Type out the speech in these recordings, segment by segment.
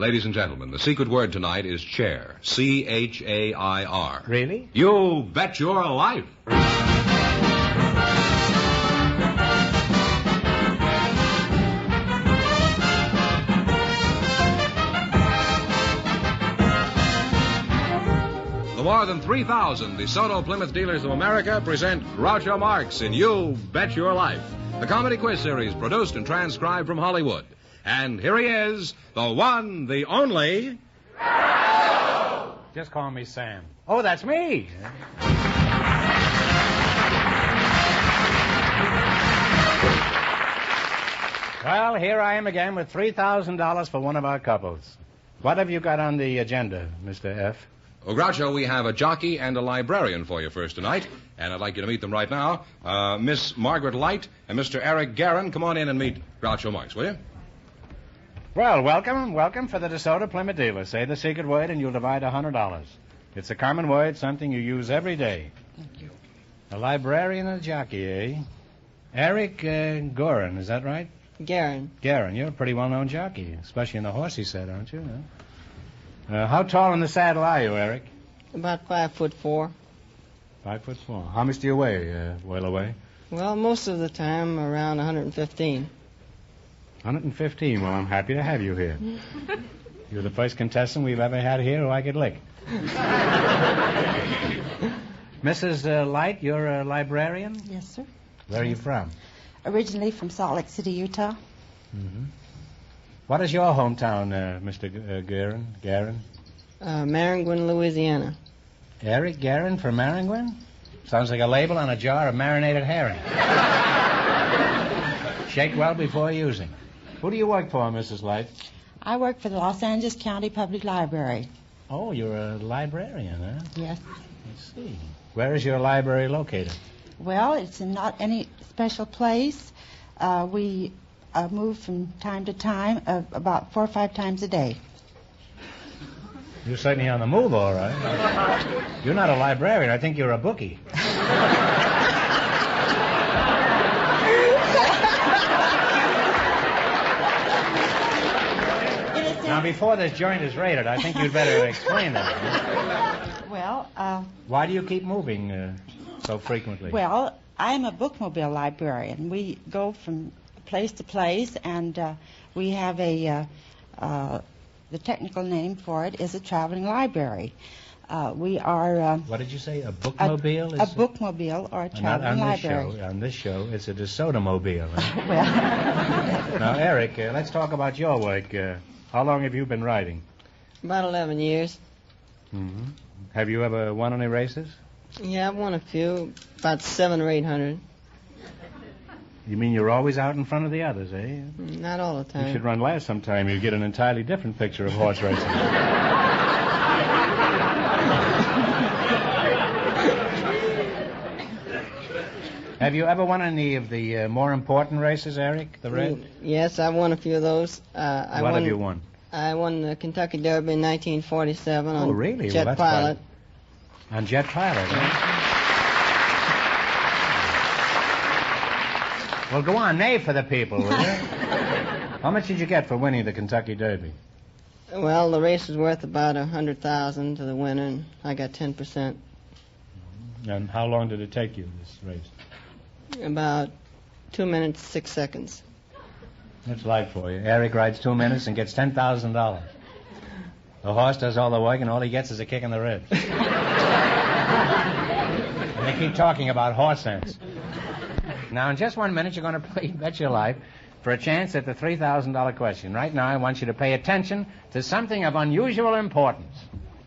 Ladies and gentlemen, the secret word tonight is chair. C-H-A-I-R. Really? You bet your life. The more than 3,000 DeSoto Plymouth dealers of America present Groucho Marx in You Bet Your Life, the comedy quiz series produced and transcribed from Hollywood. And here he is, the one, the only... Groucho! Just call me Sam. Oh, that's me. Well, here I am again with $3,000 for one of our couples. What have you got on the agenda, Mr. F.? Well, Groucho, we have a jockey and a librarian for you first tonight, and I'd like you to meet them right now. Miss Margaret Light and Mr. Eric Guerin, come on in and meet Groucho Marx, will you? Well, welcome for the DeSoto Plymouth dealer. Say the secret word and you'll divide $100. It's a common word, something you use every day. Thank you. A librarian and a jockey, eh? Eric Guerin, is that right? Guerin. Guerin, you're a pretty well-known jockey, especially in the horsey set, aren't you? How tall in the saddle are you, Eric? About 5'4". 5'4". How much do you weigh, well away? Well, most of the time around 115. 115. Well, I'm happy to have you here. You're the first contestant we've ever had here who I could lick. Mrs. Light, you're a librarian? Yes, sir. Where are you from? Originally from Salt Lake City, Utah. Mm-hmm. What is your hometown, Mr. Guerin? Maringouin, Louisiana. Eric Guerin from Maringouin? Sounds like a label on a jar of marinated herring. Shake well before using. Who do you work for, Mrs. Light? I work for the Los Angeles County Public Library. Oh, you're a librarian, huh? Yes. Let's see. Where is your library located? Well, it's in not any special place. We move from time to time, about 4 or 5 times a day. You're certainly on the move, all right. You're not a librarian. I think you're a bookie. Now, before this joint is raided, I think you'd better explain that. Well, why do you keep moving so frequently? Well, I'm a bookmobile librarian. We go from place to place, and we have the technical name for it is a traveling library. We are... what did you say, a bookmobile? A bookmobile or a traveling library. On this show, it's a DeSoto-mobile. Huh? Well... Now, Eric, let's talk about your work. How long have you been riding? About 11 years. Mm-hmm. Have you ever won any races? Yeah, I've won a few, about 700 or 800. You mean you're always out in front of the others, eh? Not all the time. You should run last sometime. You'll get an entirely different picture of horse racing. Have you ever won any of the more important races, Eric, the red? Yes, I've won a few of those. What have you won? I won the Kentucky Derby in 1947 on really? Jet Pilot. On Jet Pilot, huh? Well, go on, neigh for the people, will you? How much did you get for winning the Kentucky Derby? Well, the race was worth about $100,000 to the winner, and I got 10%. And how long did it take you, this race? About 2 minutes, 6 seconds. That's life for you. Eric rides 2 minutes and gets $10,000. The horse does all the work, and all he gets is a kick in the ribs. And they keep talking about horse sense. Now, in just 1 minute, you're going to play Bet Your Life for a chance at the $3,000 question. Right now, I want you to pay attention to something of unusual importance.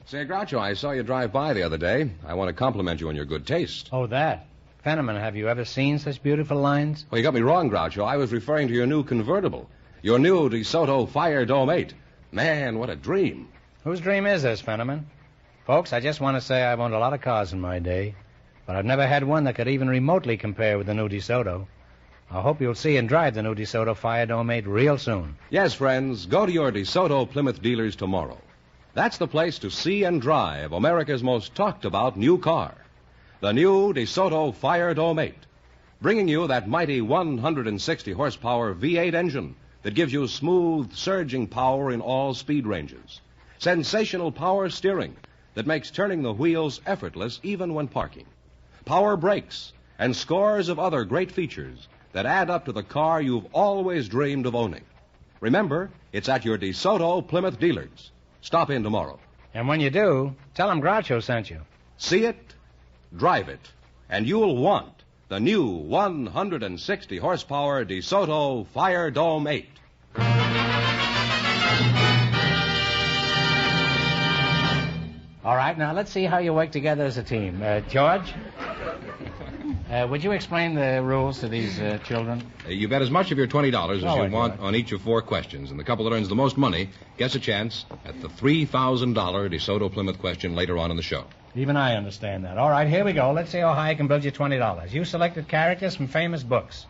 Say, Groucho, I saw you drive by the other day. I want to compliment you on your good taste. Oh, that. Fenneman, have you ever seen such beautiful lines? Well, you got me wrong, Groucho. I was referring to your new convertible. Your new DeSoto Fire Dome 8. Man, what a dream. Whose dream is this, Fenneman? Folks, I just want to say I've owned a lot of cars in my day, but I've never had one that could even remotely compare with the new DeSoto. I hope you'll see and drive the new DeSoto Fire Dome 8 real soon. Yes, friends, go to your DeSoto Plymouth dealers tomorrow. That's the place to see and drive America's most talked-about new car. The new DeSoto Fire Dome 8, bringing you that mighty 160-horsepower V8 engine that gives you smooth, surging power in all speed ranges. Sensational power steering that makes turning the wheels effortless even when parking. Power brakes and scores of other great features that add up to the car you've always dreamed of owning. Remember, it's at your DeSoto Plymouth dealers. Stop in tomorrow. And when you do, tell them Groucho sent you. See it, drive it, and you'll want the new 160 horsepower DeSoto Fire Dome 8. All right, now let's see how you work together as a team. George, would you explain the rules to these children? You bet as much of your $20 as you I want do. on each of 4 questions, and the couple that earns the most money gets a chance at the $3,000 DeSoto Plymouth question later on in the show. Even I understand that. All right, here we go. Let's see how high I can build you $20. You selected characters from famous books.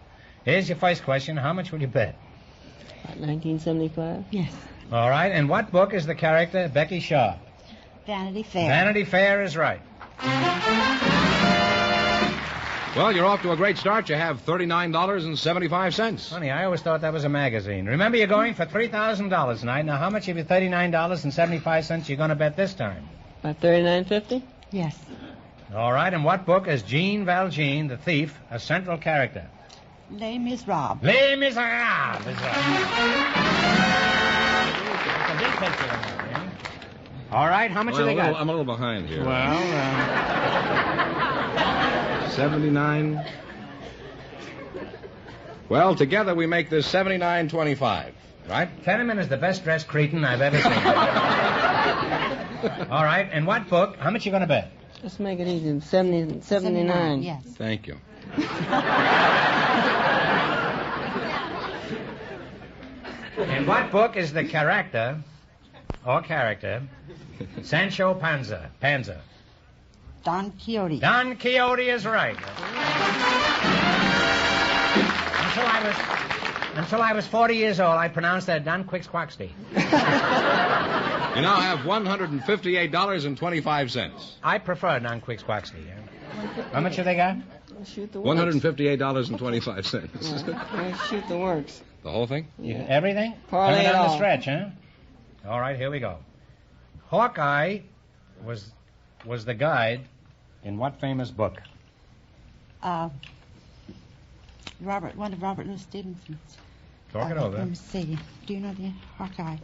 Here's your first question. How much will you bet? 1975? Yes. All right, and what book is the character Becky Shaw? Vanity Fair. Vanity Fair is right. Well, you're off to a great start. You have $39.75. Funny, I always thought that was a magazine. Remember, you're going for $3,000 tonight. Now, how much of your $39.75 you going to bet this time? About $39.50? Yes. All right, and what book is Jean Valjean, the thief, a central character? Les Miserables. Les Miserables is right. It's a big picture of that, eh? All right, how much have they got? I'm a little behind here. Well, 79. Well, together we make this $79.25, right? Fenneman is the best-dressed cretin I've ever seen. All right, and what book? How much you going to bet? Let's make it easy. 79. Yes. Thank you. In what book is the character Sancho Panza? Don Quixote. Don Quixote is right. Until I was 40 years old, I pronounced that Don Quixote. You now have $158.25. I prefer Don Quixote. How much have they got? Shoot the works. $158.25. Yeah. Shoot the works. The whole thing? Yeah. Everything? Parlay Coming it down the all. stretch, huh? All right, here we go. Hawkeye was the guide in what famous book? One of Robert Louis Stevenson's. Talk it over. Let me see. Do you know the Hawkeye?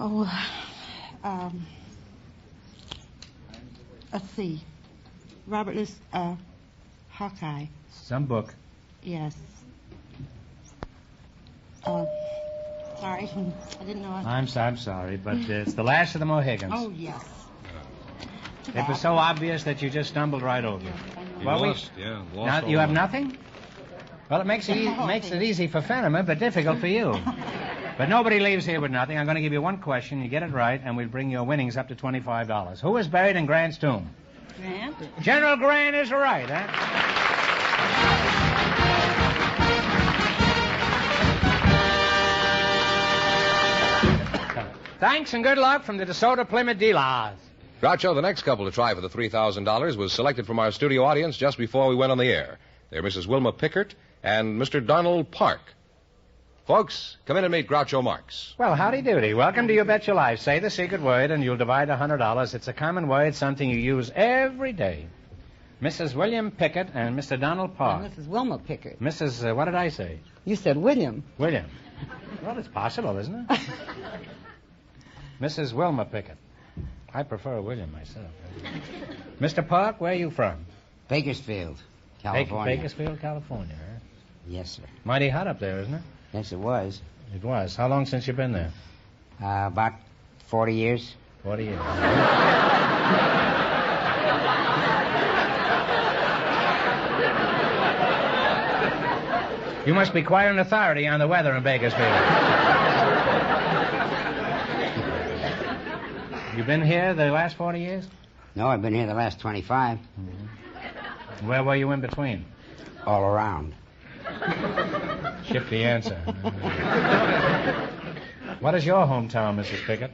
Oh, let's see. Robert Louis, Hawkeye. Some book. Yes. Sorry, I didn't know. I'm sorry, but it's The Last of the Mohegans. Oh, yes. It was so obvious that you just stumbled right over it. Well, lost now, you have nothing? Well, it makes it easy for Fenneman, but difficult for you. But nobody leaves here with nothing. I'm going to give you one question. You get it right, and we'll bring your winnings up to $25. Who is buried in Grant's tomb? Grant? General Grant is right, huh? Thanks and good luck from the DeSoto Plymouth dealers. Groucho, the next couple to try for the $3,000 was selected from our studio audience just before we went on the air. They're Mrs. Wilma Pickert and Mr. Donald Park. Folks, come in and meet Groucho Marx. Well, howdy doody. Welcome to You Bet Your Life. Say the secret word and you'll divide $100. It's a common word, something you use every day. Mrs. William Pickett and Mr. Donald Park. Mrs. Wilma Pickard. Mrs. What did I say? You said William. William. Well, it's possible, isn't it? Mrs. Wilma Pickett. I prefer William myself. Mr. Park, where are you from? Bakersfield, California. Bakersfield, California, huh? Yes, sir. Mighty hot up there, isn't it? Yes, it was. It was. How long since you've been there? About 40 years. 40 years. You must be quite an authority on the weather in Bakersfield. You been here the last 40 years? No, I've been here the last 25. Mm-hmm. Where were you in between? All around. Shifty answer. What is your hometown, Mrs. Pickett?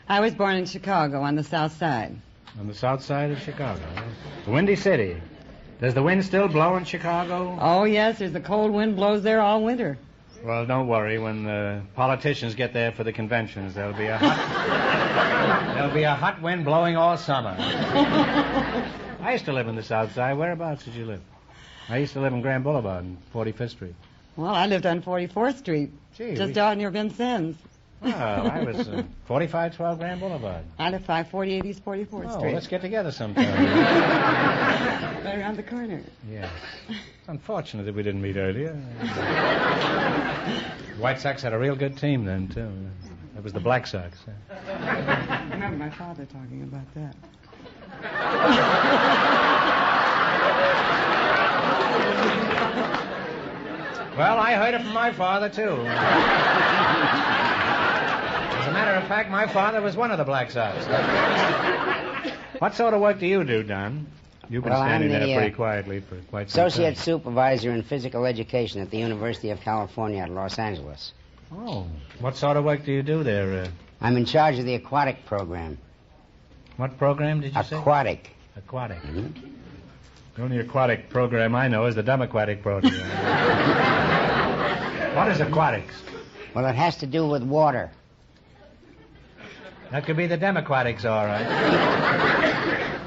I was born in Chicago on the south side. On the south side of Chicago. The Windy City. Does the wind still blow in Chicago? Oh, yes, there's a cold wind blows there all winter. Well, don't worry. When the politicians get there for the conventions, there'll be a hot wind blowing all summer. I used to live in the South Side. Whereabouts did you live? I used to live in Grand Boulevard on 45th Street. Well, I lived on 44th Street, just down near Vincennes. Well, I was 4512 Grand Boulevard. I live 548 East 44th Street. Oh, let's get together sometime. Right around the corner. Yes. It's unfortunate that we didn't meet earlier. White Sox had a real good team then, too. It was the Black Sox. I remember my father talking about that. Well, I heard it from my father, too. As a matter of fact, my father was one of the Black Sox. What sort of work do you do, Don? You've been standing there pretty quietly for quite some time. Associate Supervisor in Physical Education at the University of California at Los Angeles. Oh. What sort of work do you do there? I'm in charge of the aquatic program. What program did you say? Aquatic. Aquatic. Mm-hmm. The only aquatic program I know is the Democratic program. What is aquatics? Well, it has to do with water. That could be the Democrats, all right.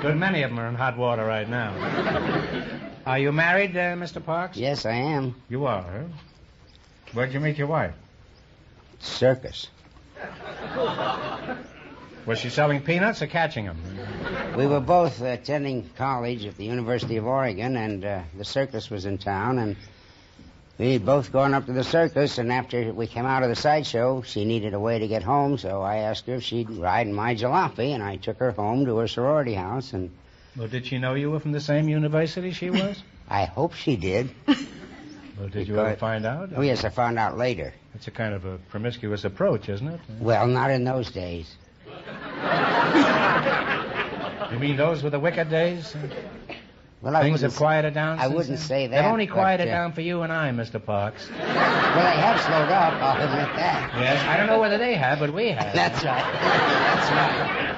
Good many of them are in hot water right now. Are you married, Mr. Parks? Yes, I am. You are, huh? Where'd you meet your wife? Circus. Was she selling peanuts or catching them? We were both attending college at the University of Oregon, and the circus was in town, and we'd both gone up to the circus, and after we came out of the sideshow, she needed a way to get home, so I asked her if she'd ride in my jalopy, and I took her home to her sorority house, and... Well, did she know you were from the same university she was? I hope she did. Well, did you ever find out? Oh, yes, I found out later. It's a kind of a promiscuous approach, isn't it? Well, not in those days. You mean those were the wicked days? Well, Things have quieted down I since wouldn't then? say that. They've only quieted down for you and I, Mr. Parks. Well, they have slowed up, I'll admit that. Yes, I don't know whether they have, but we have. That's right. That's right.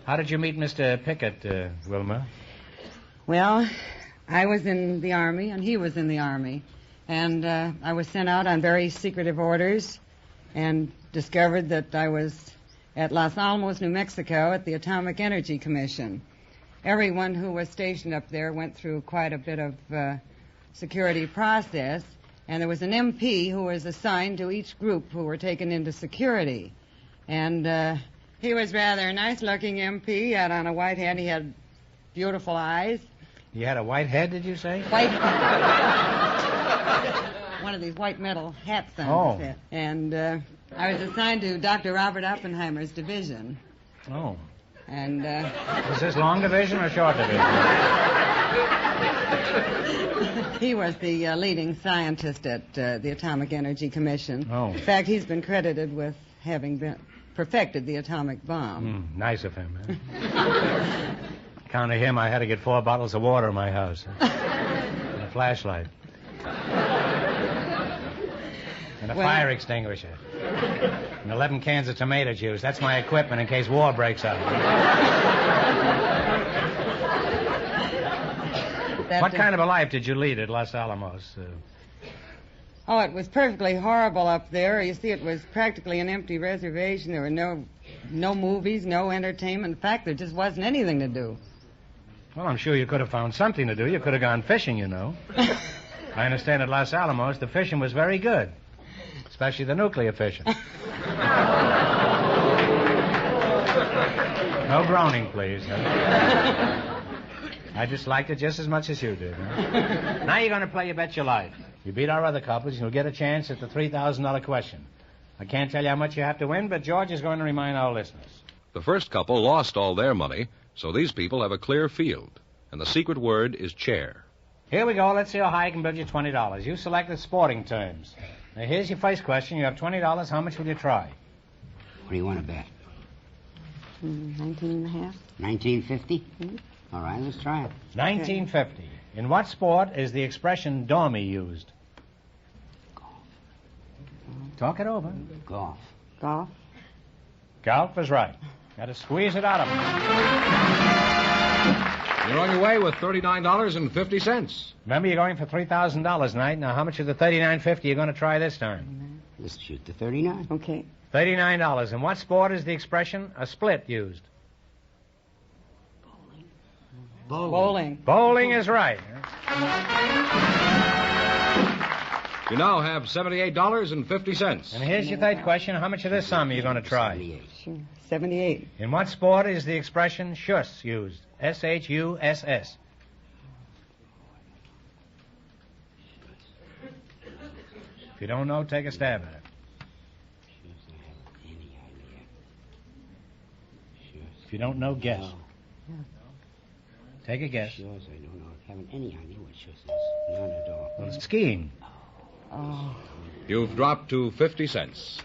How did you meet Mr. Pickett, Wilma? Well, I was in the Army, and he was in the Army. And I was sent out on very secretive orders and discovered that I was at Los Alamos, New Mexico, at the Atomic Energy Commission. Everyone who was stationed up there went through quite a bit of security process, and there was an MP who was assigned to each group who were taken into security. And he was rather a nice-looking MP, had on a white hat. He had beautiful eyes. He had a white head, did you say? White. One of these white metal hats on his head. And I was assigned to Dr. Robert Oppenheimer's division. Oh. And was this long division or short division? He was the leading scientist at the Atomic Energy Commission. Oh. In fact, he's been credited with having perfected the atomic bomb. Nice of him, huh? Account of him, I had to get 4 bottles of water in my house. And a flashlight. And a fire extinguisher. And 11 cans of tomato juice. That's my equipment in case war breaks out. What kind of a life did you lead at Los Alamos? Oh, it was perfectly horrible up there. You see, it was practically an empty reservation. There were no movies, no entertainment. In fact, there just wasn't anything to do. Well, I'm sure you could have found something to do. You could have gone fishing, you know. I understand at Los Alamos the fishing was very good, especially the nuclear fishing. No groaning, please. I just liked it just as much as you did. Huh? Now you're going to play You Bet Your Life. You beat our other couples, you'll get a chance at the $3,000 question. I can't tell you how much you have to win, but George is going to remind our listeners. The first couple lost all their money, so these people have a clear field. And the secret word is chair. Here we go. Let's see how high I can build you $20. You selected sporting terms. Now, here's your first question. You have $20. How much will you try? What do you want to bet? 19.5. 1950? All right, let's try it. 1950. In what sport is the expression dormy used? Golf. Talk it over. Golf. Golf. Golf is right. Got to squeeze it out of him. You're on your way with $39.50. Remember, you're going for $3,000 tonight. Now, how much of the $39.50 you going to try this time? Let's shoot the 39. Okay. $39. In what sport is the expression a split used? Bowling. Bowling is right. You now have $78.50. And here's your third question. How much of this sum are you going to try? 78. Sure. 78. In what sport is the expression shuss used? S-H-U-S-S. If you don't know, take a stab at it. If you don't know, guess. Take a guess. Sure, I don't know. I haven't any idea what shoes is. None at all. Well, it's skiing. Oh. You've dropped to 50 cents.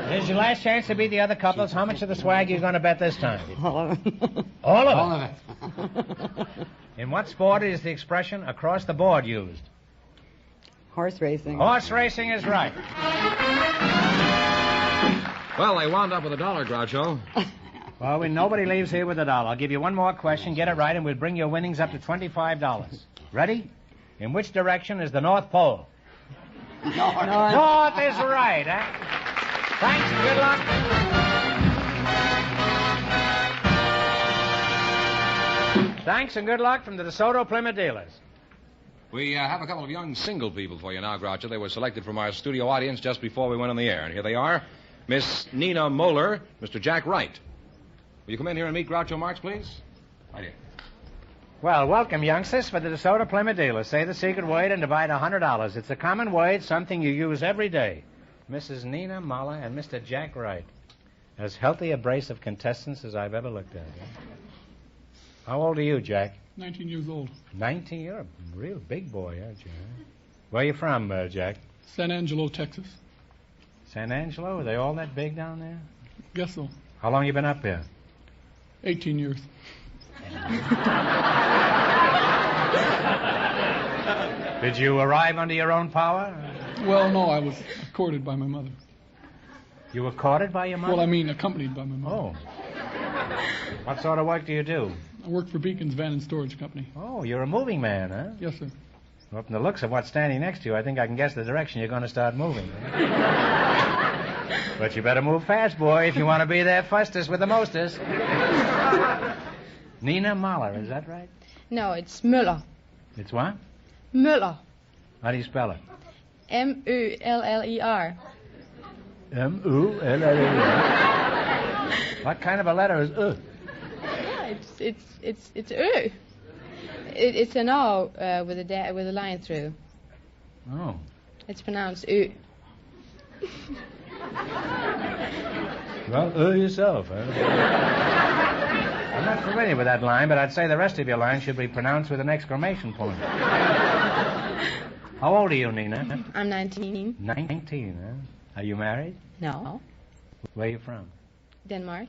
Here's your last chance to beat the other couples. How much of the swag are you going to bet this time? All of it. All of it. All of it. In what sport is the expression across the board used? Horse racing. Horse racing is right. Well, they wound up with $1, Groucho. Well, nobody leaves here with $1. I'll give you one more question. Get it right, and we'll bring your winnings up to $25. Ready? In which direction is the North Pole? North. North is right, eh? Thanks and good luck. Thanks and good luck from the DeSoto Plymouth dealers. We have a couple of young single people for you now, Groucho. They were selected from our studio audience just before we went on the air. And here they are, Miss Nina Moeller, Mr. Jack Wright. Will you come in here and meet Groucho Marx, please? Right here. Well, welcome, youngsters, for the DeSoto Plymouth dealers. Say the secret word and divide $100. It's a common word, something you use every day. Mrs. Nina Moeller and Mr. Jack Wright. As healthy a brace of contestants as I've ever looked at. How old are you, Jack? 19 years old. 19? You're a real big boy, aren't you? Where are you from, Jack? San Angelo, Texas. San Angelo? Are they all that big down there? Guess so. How long you been up here? 18 years. Did you arrive under your own power? Well, no, I was courted by my mother. You were courted by your mother? Well, I mean accompanied by my mother. Oh. What sort of work do you do? I work for Beacon's Van and Storage Company. Oh, you're a moving man, huh? Yes, sir. Well, from the looks of what's standing next to you, I think I can guess the direction you're going to start moving. But you better move fast, boy, if you want to be there fastest with the mostest. Nina Moeller, is that right? No, it's Müller. It's what? Müller. How do you spell it? M-U-L-L-E-R. M-U-L-L-E-R. What kind of a letter is It's Ö. It's an O with a line through. Oh. It's pronounced Ö. Well, yourself, huh? I'm not familiar with that line, but I'd say the rest of your line should be pronounced with an exclamation point. How old are you, Nina? I'm 19. 19, huh? Are you married? No. Where are you from? Denmark.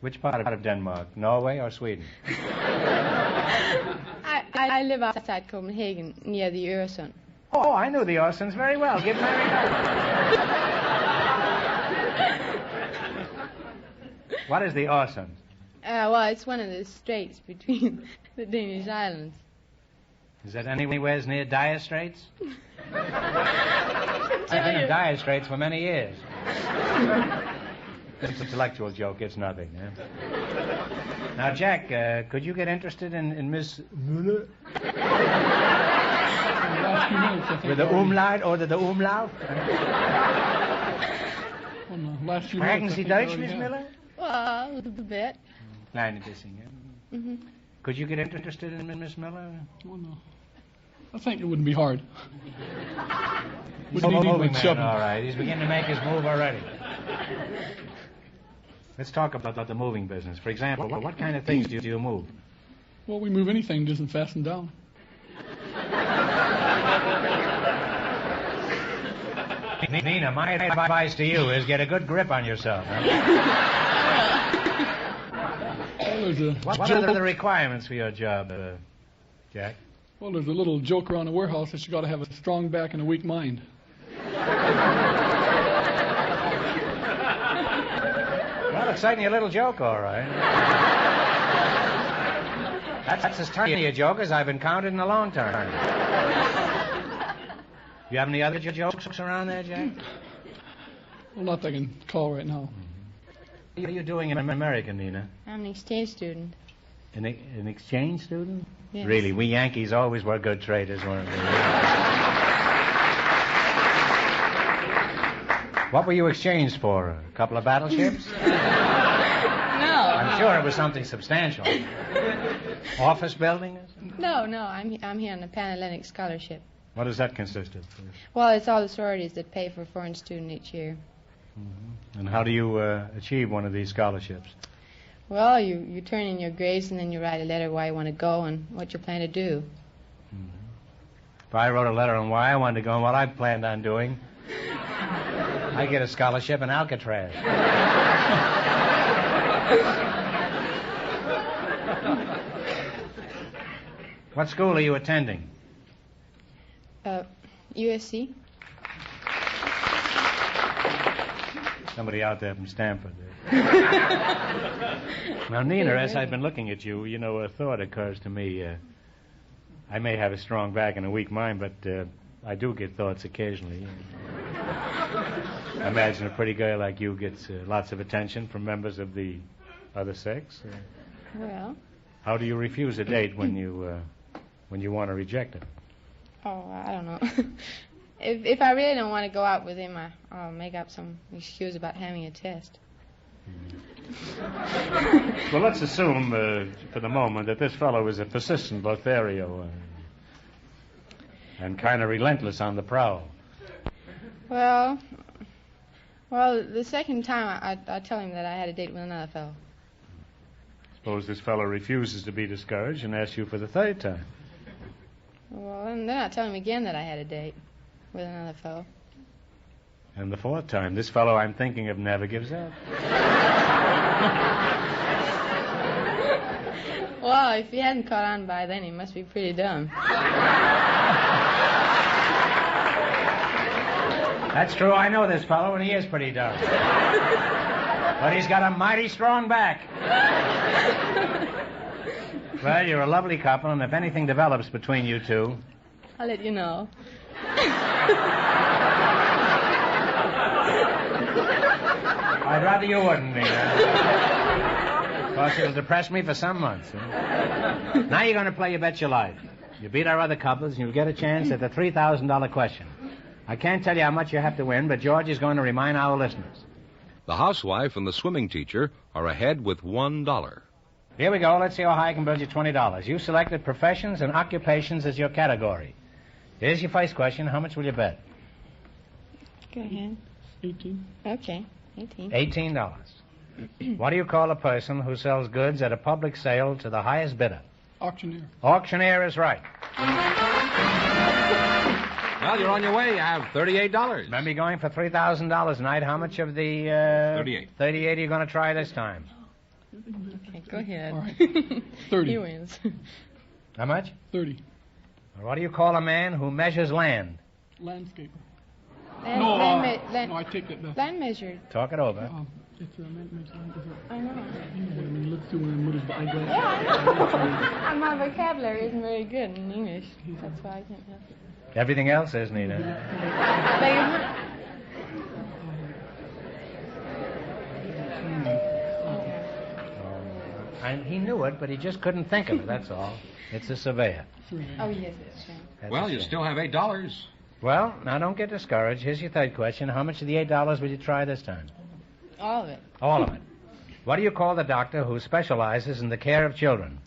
Which part of Denmark? Norway or Sweden? I live outside Copenhagen, near the Øresund. Oh, I know the Orsons very well. Give them a ring. What is the Orsons? Well, it's one of the straits between the Danish islands. Is that anywhere near Dire Straits? I've been in Dire Straits for many years. It's an intellectual joke. It's nothing. Eh? Now, Jack, could you get interested in Miss Müller? With the umlaut or the umlaut? Sprechen Sie Deutsch, Miss Müller? Well, a little bit. Kleine bisschen, yeah. Mm-hmm. Could you get interested in Miss Müller? Well, no. I think it wouldn't be hard. He's a moving man, all right. He's beginning to make his move already. Let's talk about the moving business. For example, what kind of things do you move? Well, we move anything that isn't fastened down. Nina, my advice to you is get a good grip on yourself. Huh? What are the requirements for your job, Jack? Well, there's a little joke around the warehouse that you got to have a strong back and a weak mind. Well, it's certainly a little joke, all right. That's as tiny a joke as I've encountered in a long time. You have any other jokes around there, Jack? Well, not that I can call right now. What are you doing in America, Nina? I'm an exchange student. An exchange student? Yes. Really, we Yankees always were good traders, weren't we? What were you exchanged for? A couple of battleships? No. I'm sure it was something substantial. Office building? No. I'm here on a Pan-Atlantic scholarship. What does that consist of? Well, it's all the sororities that pay for a foreign student each year. Mm-hmm. And how do you achieve one of these scholarships? Well, you turn in your grades and then you write a letter why you want to go and what you plan to do. Mm-hmm. If I wrote a letter on why I wanted to go and what I planned on doing, I get a scholarship in Alcatraz. What school are you attending? USC. Somebody out there from Stanford. Now, Nina, as I've been looking at you, a thought occurs to me. I may have a strong back and a weak mind, but I do get thoughts occasionally. I imagine a pretty girl like you gets lots of attention from members of the other sex. Well. How do you refuse a date when you want to reject it? Oh, I don't know. If I really don't want to go out with him, I'll make up some excuse about having a test. Well, let's assume for the moment that this fellow is a persistent Lothario and kind of relentless on the prowl. Well, the second time I tell him that I had a date with another fellow. Suppose this fellow refuses to be discouraged and asks you for the third time. Well, and then I tell him again that I had a date with another fellow. And the fourth time, this fellow I'm thinking of never gives up. Well, if he hadn't caught on by then, he must be pretty dumb. That's true. I know this fellow, and he is pretty dumb. But he's got a mighty strong back. Well, you're a lovely couple, and if anything develops between you two... I'll let you know. I'd rather you wouldn't, Nina. Of course, it'll depress me for some months. Now you're going to play You Bet Your Life. You beat our other couples, and you'll get a chance at the $3,000 question. I can't tell you how much you have to win, but George is going to remind our listeners. The housewife and the swimming teacher are ahead with $1. Here we go. Let's see how high I can build you $20. You selected professions and occupations as your category. Here's your first question. How much will you bet? Go ahead. 18. Okay, 18. $18. What do you call a person who sells goods at a public sale to the highest bidder? Auctioneer. Auctioneer is right. Well, you're on your way. You have $38. Remember, you're going for $3,000 tonight. How much of the... 38. 38 are you going to try this time? Okay, go ahead. All right. 30. He wins. How much? 30. What do you call a man who measures land? Landscaper. Land No, I take that back. land measured. Talk it over. It's a man measures land. I know. When you look through one of the eyeglasses. Yeah, I know. My vocabulary isn't very good in English. That's why I can't help it. Everything else is, Nina. He knew it, but he just couldn't think of it, that's all. It's a surveyor. Oh, yes, that's right. Well, you still have $8. Well, now don't get discouraged. Here's your third question. How much of the $8 will you try this time? All of it. All of it. What do you call the doctor who specializes in the care of children?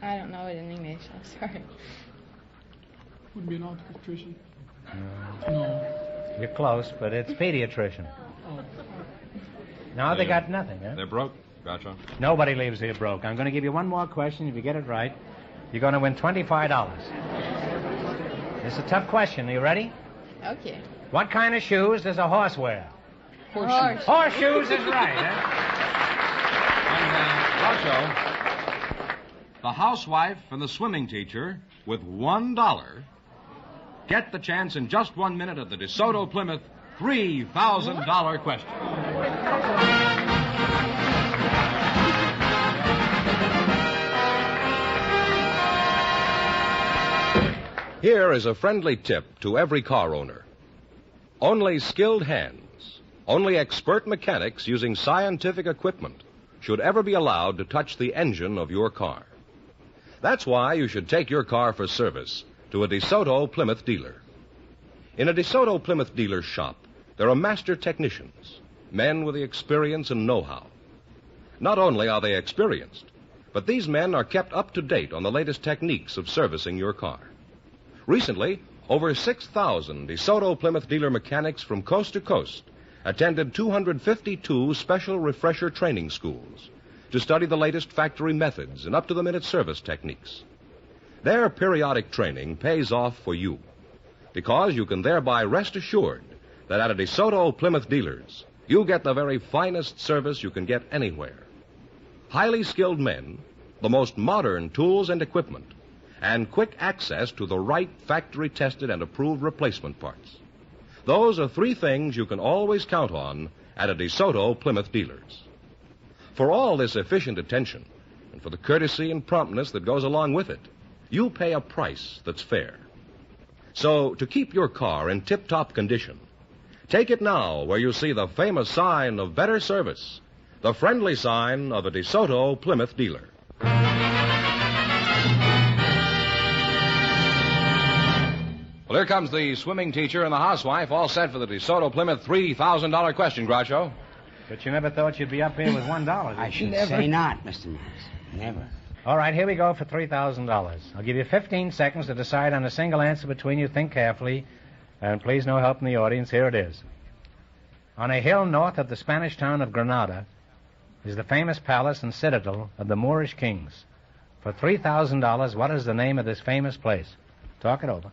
I don't know it in English. I'm sorry. Would be an obstetrician. No. No. You're close, but it's pediatrician. Oh. Now they got nothing, huh? They're broke, Groucho. Nobody leaves here broke. I'm going to give you one more question. If you get it right, you're going to win $25. It's a tough question. Are you ready? Okay. What kind of shoes does a horse wear? Horse. Horseshoes is right, huh? And, Groucho, the housewife and the swimming teacher, with $1, get the chance in just 1 minute at the DeSoto Plymouth $3,000 question. Here is a friendly tip to every car owner. Only skilled hands, only expert mechanics using scientific equipment should ever be allowed to touch the engine of your car. That's why you should take your car for service to a DeSoto Plymouth dealer. In a DeSoto Plymouth dealer's shop, there are master technicians, men with the experience and know-how. Not only are they experienced, but these men are kept up to date on the latest techniques of servicing your car. Recently, over 6,000 DeSoto Plymouth dealer mechanics from coast to coast attended 252 special refresher training schools to study the latest factory methods and up-to-the-minute service techniques. Their periodic training pays off for you because you can thereby rest assured that at a DeSoto Plymouth dealers, you get the very finest service you can get anywhere. Highly skilled men, the most modern tools and equipment, and quick access to the right factory-tested and approved replacement parts. Those are three things you can always count on at a DeSoto Plymouth dealers. For all this efficient attention, and for the courtesy and promptness that goes along with it, you pay a price that's fair. So, to keep your car in tip-top condition, take it now where you see the famous sign of better service, the friendly sign of a DeSoto Plymouth dealer. Well, here comes the swimming teacher and the housewife, all set for the DeSoto Plymouth $3,000 question, Groucho. But you never thought you'd be up here with $1. I should say not, Mr. Morris. Never. All right, here we go for $3,000. I'll give you 15 seconds to decide on a single answer between you. Think carefully. And please, no help in the audience. Here it is. On a hill north of the Spanish town of Granada is the famous palace and citadel of the Moorish kings. For $3,000, what is the name of this famous place? Talk it over.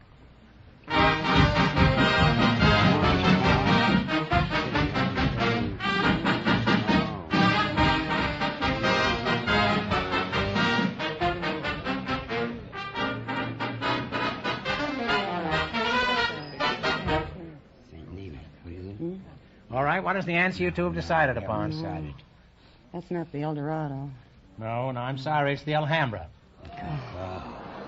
All right, what is the answer you two have decided upon? That's not the El Dorado. No, I'm sorry. It's the Alhambra.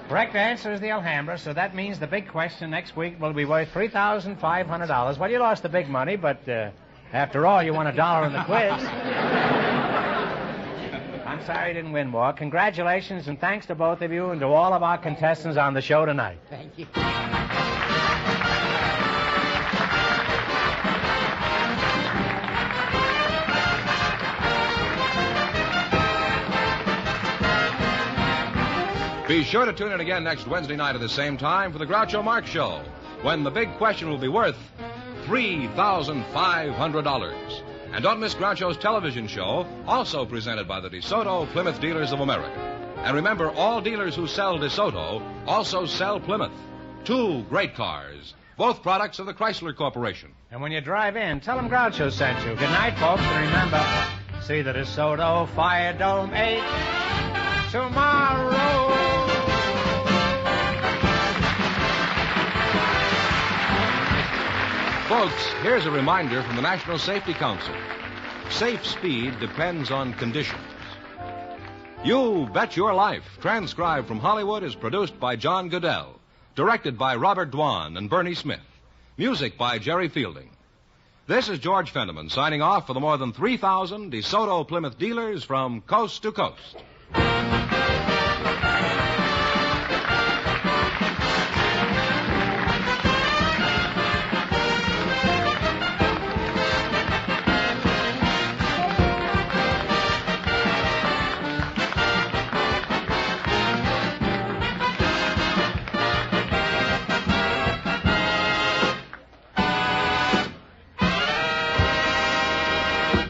Correct answer is the Alhambra, so that means the big question next week will be worth $3,500. Well, you lost the big money, but after all, you won $1 in the quiz. I'm sorry you didn't win more. Congratulations and thanks to both of you and to all of our contestants on the show tonight. Thank you. Be sure to tune in again next Wednesday night at the same time for the Groucho Marx Show, when the big question will be worth $3,500. And don't miss Groucho's television show, also presented by the DeSoto Plymouth Dealers of America. And remember, all dealers who sell DeSoto also sell Plymouth. Two great cars, both products of the Chrysler Corporation. And when you drive in, tell them Groucho sent you. Good night, folks, and remember, see the DeSoto Fire Dome 8 tomorrow. Folks, here's a reminder from the National Safety Council. Safe speed depends on conditions. You Bet Your Life, transcribed from Hollywood, is produced by John Goodell, directed by Robert Dwan and Bernie Smith, music by Jerry Fielding. This is George Fenneman signing off for the more than 3,000 DeSoto Plymouth dealers from coast to coast.